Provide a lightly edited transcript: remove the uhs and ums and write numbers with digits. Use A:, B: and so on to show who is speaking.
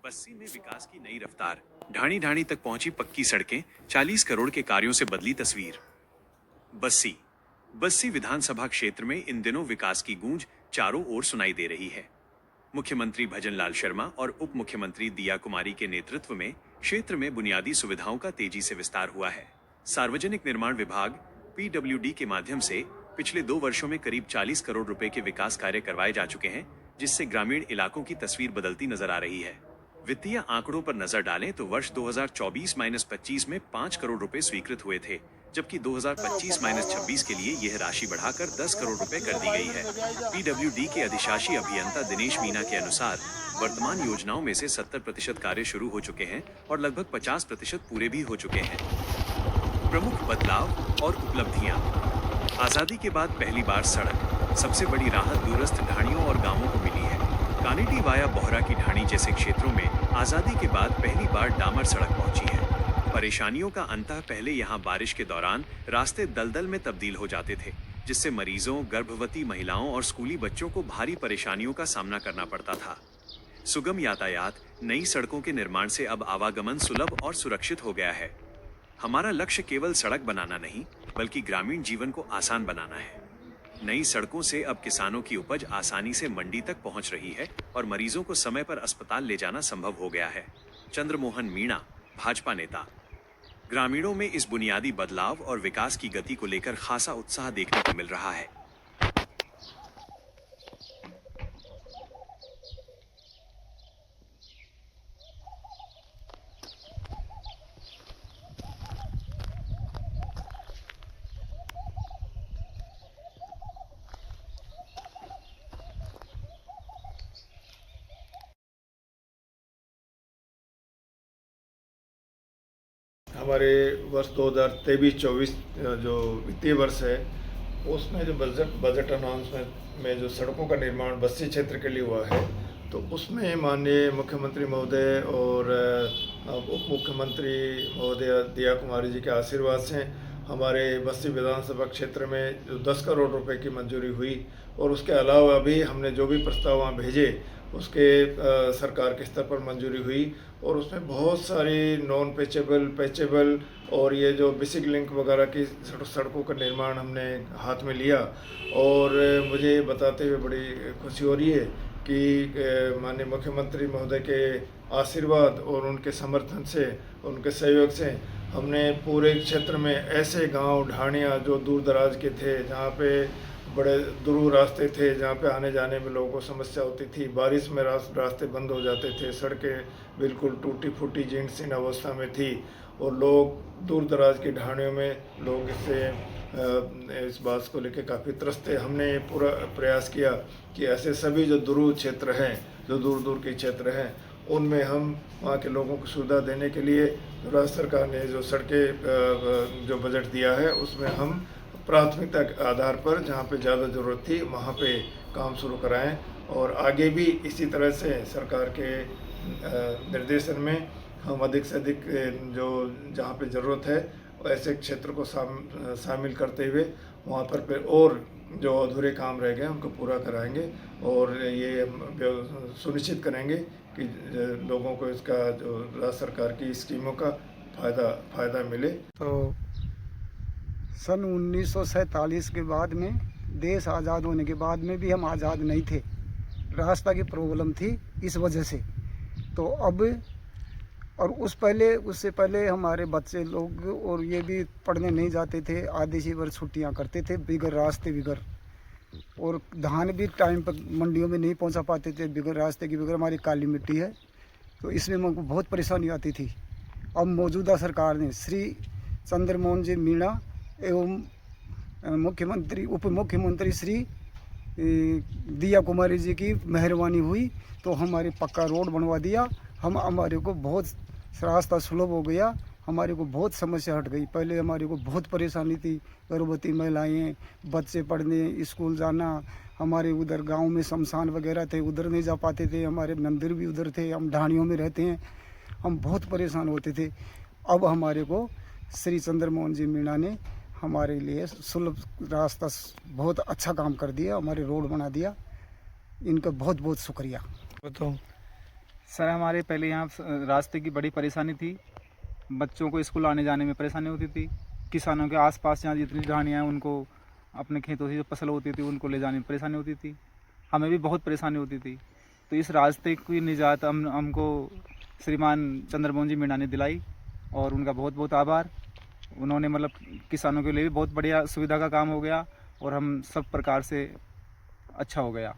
A: बस्सी में विकास की नई रफ्तार, ढाणी ढाणी तक पहुंची पक्की सड़कें, 40 करोड़ के कार्यों से बदली तस्वीर। बस्सी बस्सी विधानसभा क्षेत्र में इन दिनों विकास की गूंज चारों ओर सुनाई दे रही है। मुख्यमंत्री भजनलाल शर्मा और उप मुख्यमंत्री दिया कुमारी के नेतृत्व में क्षेत्र में बुनियादी सुविधाओं का तेजी से विस्तार हुआ है। सार्वजनिक निर्माण विभाग PWD के माध्यम से पिछले 2 वर्षों में करीब 40 करोड़ रुपए के विकास कार्य करवाए जा चुके हैं, जिससे ग्रामीण इलाकों की तस्वीर बदलती नजर आ रही है। वित्तीय आंकड़ों पर नजर डालें तो वर्ष 2024-25 में 5 करोड़ रुपए स्वीकृत हुए थे, जबकि 2025-26 के लिए यह राशि बढ़ाकर 10 करोड़ रुपए कर दी गई है। PWD के अधिशासी अभियंता दिनेश मीना के अनुसार वर्तमान योजनाओं में से 70% कार्य शुरू हो चुके हैं और लगभग 50% पूरे भी हो चुके हैं। प्रमुख बदलाव और उपलब्धियां। आजादी के बाद पहली बार सड़क, सबसे बड़ी राहत दूरस्थ ढाणियों और गांवों को मिली है। कानेटी वाया बोहरा की ढाणी जैसे क्षेत्रों में आजादी के बाद पहली बार डामर सड़क पहुंची है। परेशानियों का अंतः पहले यहां बारिश के दौरान रास्ते दलदल में तब्दील हो जाते थे, जिससे मरीजों, गर्भवती महिलाओं और स्कूली बच्चों को भारी परेशानियों का सामना करना पड़ता था। सुगम यातायात, नई सड़कों के निर्माण से अब आवागमन सुलभ और सुरक्षित हो गया है। हमारा लक्ष्य केवल सड़क बनाना नहीं, बल्कि ग्रामीण जीवन को आसान बनाना है। नई सड़कों से अब किसानों की उपज आसानी से मंडी तक पहुंच रही है और मरीजों को समय पर अस्पताल ले जाना संभव हो गया है। चंद्रमोहन मीणा, भाजपा नेता। ग्रामीणों में इस बुनियादी बदलाव और विकास की गति को लेकर खासा उत्साह देखने को मिल रहा है।
B: हमारे वर्ष 2023-24 जो वित्तीय वर्ष है, उसमें जो बजट अनाउंसमेंट में जो सड़कों का निर्माण बस्सी क्षेत्र के लिए हुआ है, तो उसमें माननीय मुख्यमंत्री महोदय और उप मुख्यमंत्री महोदय दिया कुमारी जी के आशीर्वाद से हमारे बस्सी विधानसभा क्षेत्र में जो 10 करोड़ रुपए की मंजूरी हुई, और उसके अलावा भी हमने जो भी प्रस्ताव वहाँ भेजे उसके सरकार के स्तर पर मंजूरी हुई, और उसमें बहुत सारी नॉन पैचेबल और ये जो बेसिक लिंक वगैरह की सड़कों का निर्माण हमने हाथ में लिया। और मुझे बताते हुए बड़ी खुशी हो रही है कि माननीय मुख्यमंत्री महोदय के आशीर्वाद और उनके समर्थन से, उनके सहयोग से हमने पूरे क्षेत्र में ऐसे गांव ढाणियाँ जो दूर दराज के थे, जहाँ पे बड़े दूर रास्ते थे, जहाँ पे आने जाने में लोगों को समस्या होती थी, बारिश में रास्ते बंद हो जाते थे, सड़कें बिल्कुल टूटी फूटी जीर्ण अवस्था में थी, और लोग दूर दराज की ढाणियों में लोग इस बात को लेकर काफ़ी त्रस्त थे। हमने पूरा प्रयास किया कि ऐसे सभी जो दूर क्षेत्र हैं, जो दूर के क्षेत्र हैं, उनमें हम वहाँ के लोगों को सुविधा देने के लिए राज्य सरकार ने जो सड़कें जो बजट दिया है, उसमें हम प्राथमिकता के आधार पर जहाँ पे ज़्यादा ज़रूरत थी वहाँ पे काम शुरू कराएं, और आगे भी इसी तरह से सरकार के निर्देशन में हम अधिक से अधिक जो जहाँ पे ज़रूरत है ऐसे क्षेत्र को शामिल करते हुए वहाँ पर फिर और जो अधूरे काम रह गए उनको पूरा कराएंगे, और ये सुनिश्चित करेंगे कि लोगों को इसका जो राज्य सरकार की स्कीमों का फ़ायदा मिले।
C: तो सन 1947 के बाद में, देश आज़ाद होने के बाद में भी हम आज़ाद नहीं थे। रास्ता की प्रॉब्लम थी, इस वजह से। तो अब और उससे पहले हमारे बच्चे लोग और ये भी पढ़ने नहीं जाते थे, आधे से भर छुट्टियाँ करते थे बिगर रास्ते बिगर, और धान भी टाइम पर मंडियों में नहीं पहुंचा पाते थे बिगर रास्ते की, बिगर हमारी काली मिट्टी है, तो इसमें हमको बहुत परेशानी आती थी। अब मौजूदा सरकार ने श्री चंद्रमोहन जी मीणा एवं उप मुख्यमंत्री श्री दिया कुमारी जी की मेहरबानी हुई, तो हमारे पक्का रोड बनवा दिया। हमारे को बहुत रास्ता सुलभ हो गया, हमारे को बहुत समस्या हट गई। पहले हमारे को बहुत परेशानी थी, गर्भवती महिलाएं, बच्चे पढ़ने स्कूल जाना, हमारे उधर गांव में शमशान वगैरह थे, उधर नहीं जा पाते थे, हमारे मंदिर भी उधर थे, हम ढाणियों में रहते हैं, हम बहुत परेशान होते थे। अब हमारे को श्री चंद्रमोहन जी मीणा ने हमारे लिए सुलभ रास्ता बहुत अच्छा काम कर दिया, हमारे रोड बना दिया, इनका बहुत बहुत शुक्रिया।
D: बताओ सर हमारे पहले यहाँ रास्ते की बड़ी परेशानी थी। बच्चों को स्कूल आने जाने में परेशानी होती थी। किसानों के आसपास यहाँ जितनी ढाणियाँ हैं उनको अपने खेतों से जो फसल होती थी उनको ले जाने में परेशानी होती थी। हमें भी बहुत परेशानी होती थी। तो इस रास्ते की निजात हमको श्रीमान चंद्रमोहन जी मीणा ने दिलाई और उनका बहुत बहुत आभार। उन्होंने मतलब किसानों के लिए भी बहुत बढ़िया सुविधा का काम हो गया और हम सब प्रकार से अच्छा हो गया।